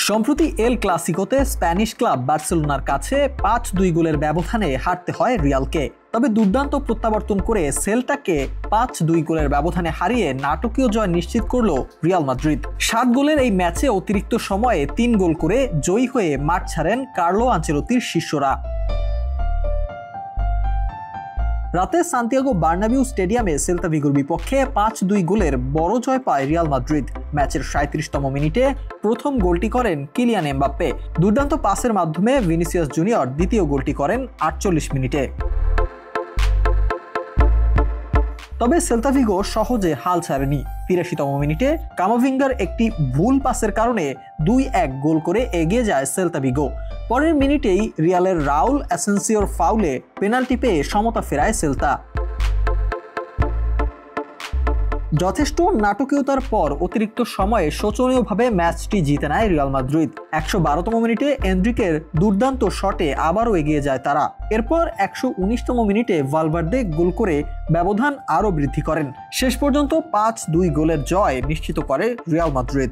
সম্প্রতি এল ক্লাসিকোতে Spanish club বার্সেলোনার কাছে 5-2 গোলের ব্যবধানে হারতে হয় রিয়ালকে। তবে দুর্দান্ত প্রত্যাবর্তন করে সেল্টাকে 5-2 গোলের ব্যবধানে হারিয়ে নাটকীয় জয় নিশ্চিত করল রিয়াল মাদ্রিদ। 7 গোলের এই ম্যাচে অতিরিক্ত সময়ে 3 গোল করে জয়ী হয়ে মাঠ ছাড়েন কার্লো আনচেলত্তির শিষ্যরা। রাতে সান্তিয়াগো বার্নাবিউ স্টেডিয়ামে সেল্তা ভিগোর বিপক্ষে 5-2 গোলের বড় জয় পায় রিয়াল মাদ্রিদ। ম্যাচের 37তম মিনিটে প্রথম গোলটি করেন কিলিয়ান এমবাপ্পে। দুর্দান্ত পাসের মাধ্যমে ভিনিসিয়াস জুনিয়র দ্বিতীয় গোলটি করেন 48 মিনিটে। তবে সেল্তা ভিগো সহজে হাল ছাড়েনি। 83তম মিনিটে কামাভিঙ্গার একটি ভুল পাসের কারণে 2-1 গোল করে এগিয়ে যায় সেল্তা ভিগো। পরের মিনিটেই রিয়ালের রাউল অ্যাসেন্সিওর ফাউলে পেনাল্টি পেয়ে সমতা ফেরায় সেল্তা। যথেষ্ট নাটকীয়তার পর অতিরিক্ত সময়ে শোচনীয়ভাবে ম্যাচটি জিতে নেয় রিয়াল মাদ্রিদ। 112তম মিনিটে এনরিকের দুর্দান্ত শটে আবারও এগিয়ে যায় তারা। এরপর 119তম মিনিটে ভালভার্দে গোল করে ব্যবধান আরও বৃদ্ধি করেন। শেষ পর্যন্ত 5-2 গোলের জয় নিশ্চিত করে রিয়াল মাদ্রিদ।